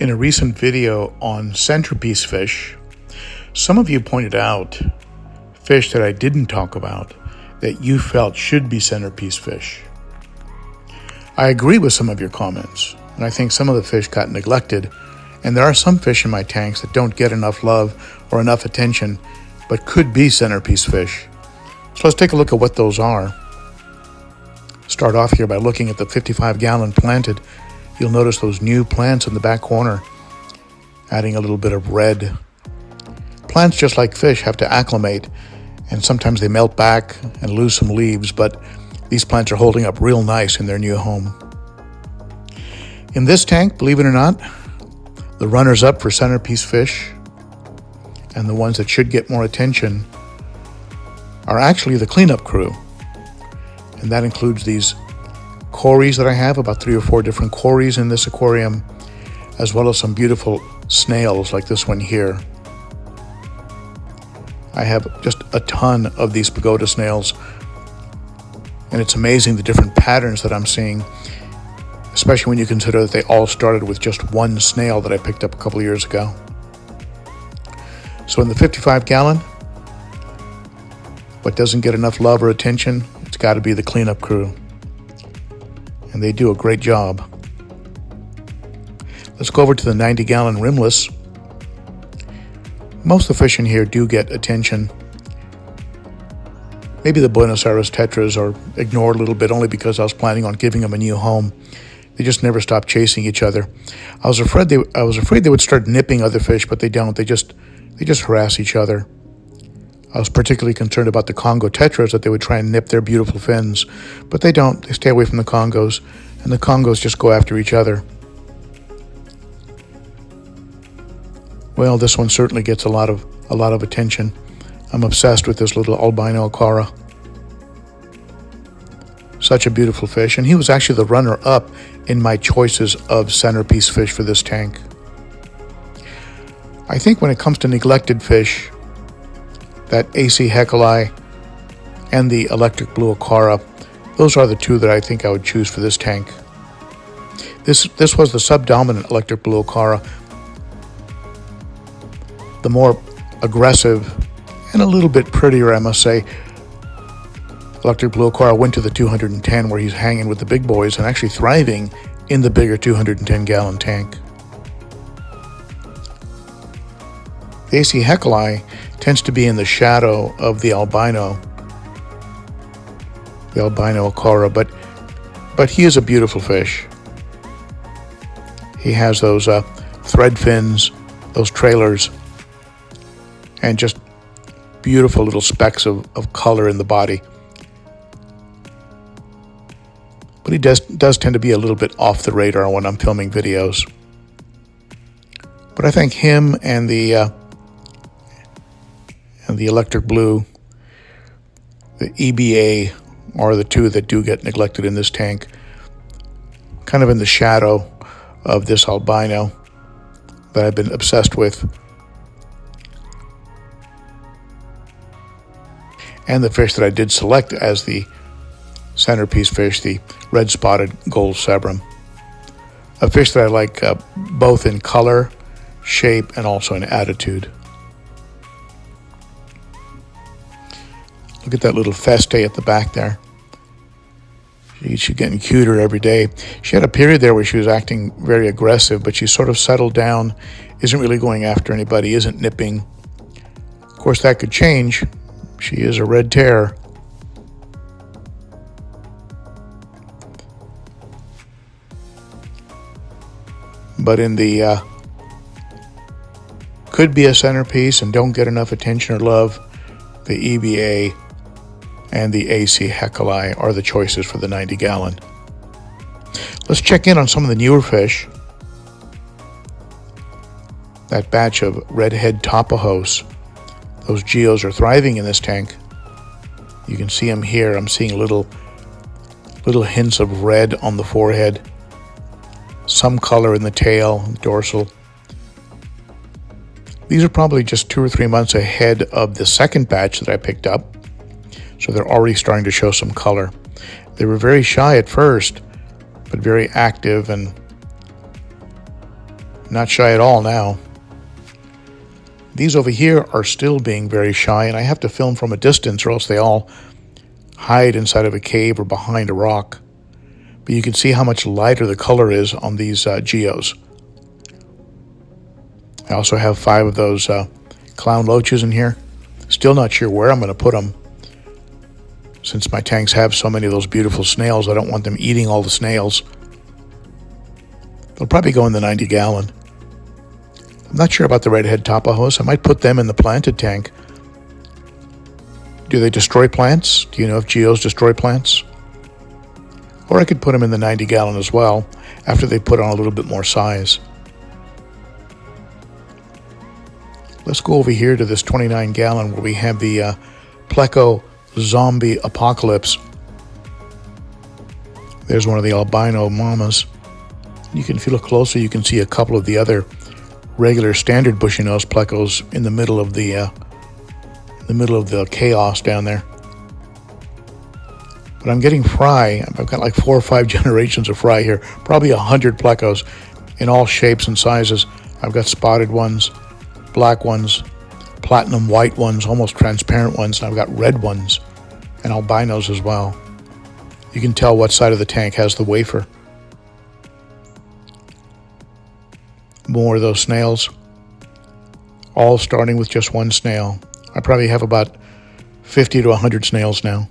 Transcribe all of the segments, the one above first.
In a recent video on centerpiece fish, some of you pointed out fish that I didn't talk about that you felt should be centerpiece fish. I agree with some of your comments, and I think some of the fish got neglected, and there are some fish in my tanks that don't get enough love or enough attention, but could be centerpiece fish. So let's take a look at what those are. Start off here by looking at the 55-gallon planted. You'll notice those new plants in the back corner, adding a little bit of red. Plants, just like fish, have to acclimate, and sometimes they melt back and lose some leaves, but these plants are holding up real nice in their new home. In this tank, believe it or not, the runners-up for centerpiece fish and the ones that should get more attention are actually the cleanup crew. And that includes these cories that I have, about 3 or 4 different cories in this aquarium, as well as some beautiful snails like this one here. I have just a ton of these pagoda snails, and it's amazing the different patterns that I'm seeing, especially when you consider that they all started with just one snail that I picked up a couple of years ago. So in the 55-gallon, what doesn't get enough love or attention, it's got to be the cleanup crew. And they do a great job. Let's go over to the 90-gallon rimless. Most of the fish in here do get attention. Maybe the Buenos Aires tetras are ignored a little bit, only because I was planning on giving them a new home. They just never stop chasing each other. I was afraid they would start nipping other fish, but they don't. They just harass each other. I was particularly concerned about the Congo tetras, that they would try and nip their beautiful fins, but they don't. They stay away from the Congos, and the Congos just go after each other. Well, this one certainly gets a lot of attention. I'm obsessed with this little albino Ochart. Such a beautiful fish, and he was actually the runner-up in my choices of centerpiece fish for this tank. I think when it comes to neglected fish, that AC Heckelei and the electric blue Ochart, those are the two that I think I would choose for this tank. This was the subdominant electric blue Ochart, the more aggressive and a little bit prettier, I must say. Electric blue Ochart went to the 210, where he's hanging with the big boys and actually thriving in the bigger 210-gallon tank. The AC Heckelei tends to be in the shadow of the albino Ochart, but he is a beautiful fish. He has those thread fins, those trailers, and just beautiful little specks of color in the body. But he does tend to be a little bit off the radar when I'm filming videos. But I think him and the electric blue, the EBA, are the two that do get neglected in this tank, kind of in the shadow of this albino that I've been obsessed with. And the fish that I did select as the centerpiece fish, the red-spotted gold sebrum. A fish that I like both in color, shape, and also in attitude. Look at that little feste at the back there. She's getting cuter every day. She had a period there where she was acting very aggressive, but she's sort of settled down, isn't really going after anybody, isn't nipping. Of course, that could change. She is a red tear. But in the could be a centerpiece and don't get enough attention or love, the EBA and the AC Heckelei are the choices for the 90-gallon. Let's check in on some of the newer fish. That batch of redhead Tapajos. Those geos are thriving in this tank. You can see them here. I'm seeing little hints of red on the forehead, some color in the tail, dorsal. These are probably just 2 or 3 months ahead of the second batch that I picked up, so they're already starting to show some color. They were very shy at first, but very active and not shy at all now. These over here are still being very shy, and I have to film from a distance or else they all hide inside of a cave or behind a rock. But you can see how much lighter the color is on these geos. I also have 5 of those clown loaches in here. Still not sure where I'm going to put them. Since my tanks have so many of those beautiful snails, I don't want them eating all the snails. They'll probably go in the 90-gallon. I'm not sure about the redhead tapajos. I might put them in the planted tank. Do they destroy plants? Do you know if geos destroy plants? Or I could put them in the 90-gallon as well, after they put on a little bit more size. Let's go over here to this 29-gallon where we have the Pleco Zombie Apocalypse. There's one of the albino mamas. You can, if you look closer, you can see a couple of the other regular standard bushy nose plecos in the middle of the chaos down there. But I'm getting fry. I've got like 4 or 5 generations of fry here, probably 100 plecos in all shapes and sizes. I've got spotted ones, black ones, platinum white ones, almost transparent ones, and I've got red ones and albinos as well. You can tell what side of the tank has the wafer. More of those snails, all starting with just one snail. I probably have about 50 to 100 snails now.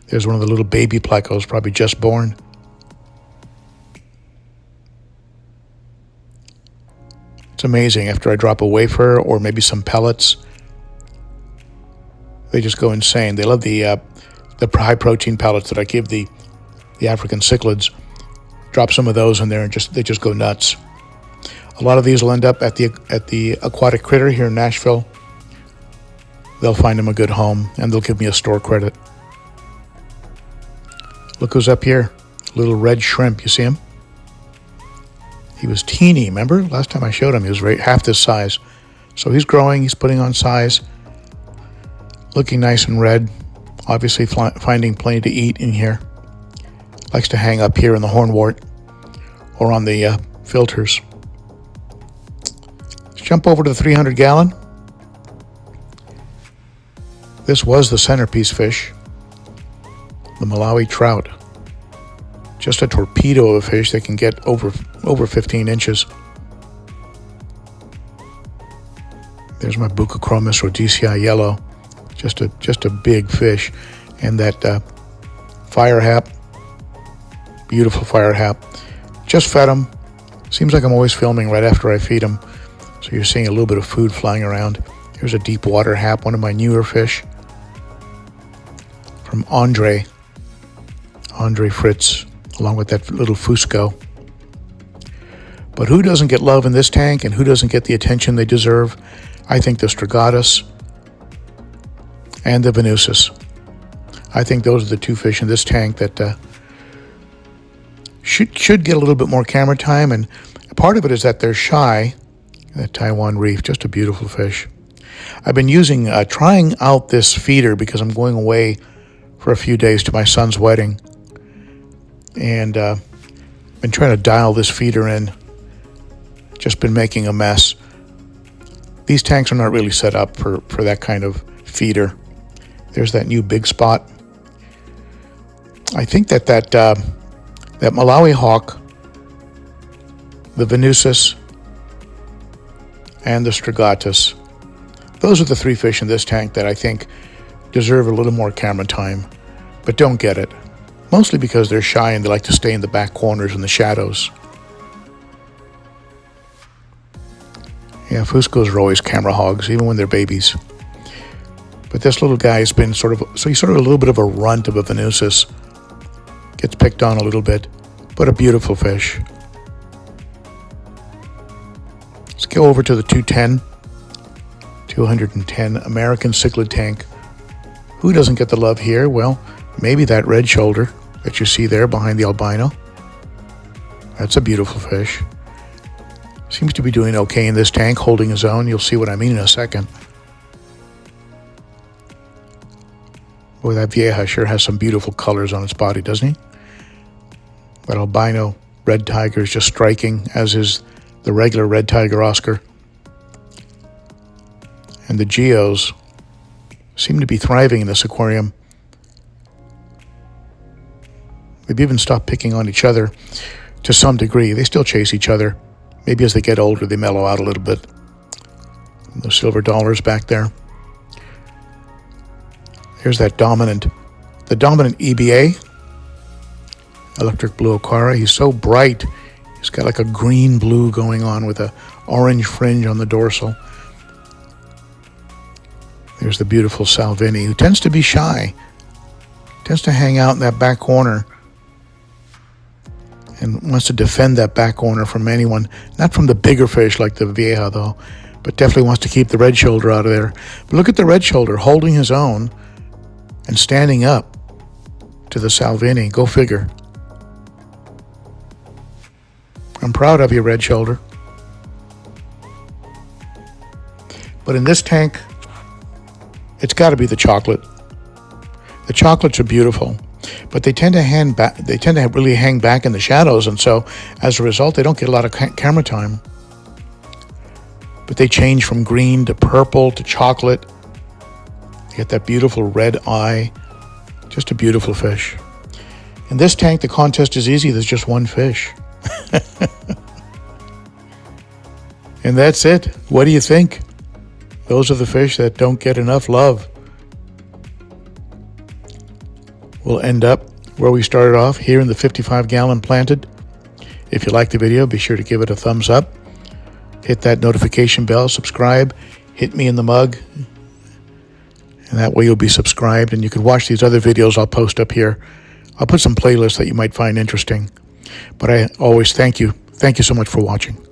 There's one of the little baby plecos, probably just born. It's amazing. After I drop a wafer or maybe some pellets, they just go insane. They love the high protein pellets that I give the African cichlids. Drop some of those in there and they just go nuts. A lot of these will end up at the Aquatic Critter here in Nashville. They'll find them a good home and they'll give me a store credit. Look who's up here. Little red shrimp. You see him? He was teeny, remember? Last time I showed him, he was half this size. So he's growing, he's putting on size. Looking nice and red. Obviously finding plenty to eat in here. Likes to hang up here in the hornwort or on the filters. Let's jump over to the 300-gallon. This was the centerpiece fish, the Malawi trout. Just a torpedo of a fish that can get over 15 inches. There's my Buccochromis rhodesii yellow. Just a big fish. And that fire hap, beautiful fire hap. Just fed him. Seems like I'm always filming right after I feed him. So you're seeing a little bit of food flying around. Here's a deep water hap, one of my newer fish. From Andre Fritz, along with that little Fusco. But who doesn't get love in this tank and who doesn't get the attention they deserve? I think the Strigatus and the Venusus. I think those are the 2 fish in this tank that should get a little bit more camera time, and part of it is that they're shy. That Taiwan reef, just a beautiful fish. I've been trying out this feeder because I'm going away for a few days to my son's wedding, and been trying to dial this feeder in. Just been making a mess. These tanks are not really set up for that kind of feeder. There's that new big spot. I think that Malawi hawk, the Venusus, and the Strigatus, those are the 3 fish in this tank that I think deserve a little more camera time, but don't get it. Mostly because they're shy and they like to stay in the back corners and the shadows. Yeah, Fuscos are always camera hogs, even when they're babies. But this little guy has been he's sort of a little bit of a runt of a Venusus. Gets picked on a little bit, but a beautiful fish. Let's go over to the 210 American cichlid tank. Who doesn't get the love here? Well, maybe that red shoulder that you see there behind the albino. That's a beautiful fish. Seems to be doing okay in this tank, holding his own. You'll see what I mean in a second. Boy, that vieja sure has some beautiful colors on its body, doesn't he? That albino red tiger is just striking, as is the regular red tiger Oscar. And the geos seem to be thriving in this aquarium. They've even stopped picking on each other to some degree. They still chase each other. Maybe as they get older, they mellow out a little bit. And those silver dollars back there. Here's that dominant EBA, electric blue Ochart. He's so bright. He's got like a green blue going on with a orange fringe on the dorsal. There's the beautiful Salvini, who tends to be shy, tends to hang out in that back corner and wants to defend that back corner from anyone, not from the bigger fish like the Viva though, but definitely wants to keep the red shoulder out of there. But look at the red shoulder holding his own and standing up to the Salvini. Go figure. I'm proud of you, red shoulder. But in this tank, it's got to be the Cichlids. The Cichlids are beautiful, but they tend to hang back. They tend to really hang back in the shadows, and so as a result, they don't get a lot of camera time. But they change from green to purple to chocolate. You get that beautiful red eye. Just a beautiful fish. In this tank, the contest is easy. There's just one fish. And that's it. What do you think? Those are the fish that don't get enough love. We'll end up where we started off, here in the 55-gallon planted. If you like the video, be sure to give it a thumbs up. Hit that notification bell, subscribe, hit me in the mug. And that way you'll be subscribed and you can watch these other videos I'll post up here. I'll put some playlists that you might find interesting. But I always thank you. Thank you so much for watching.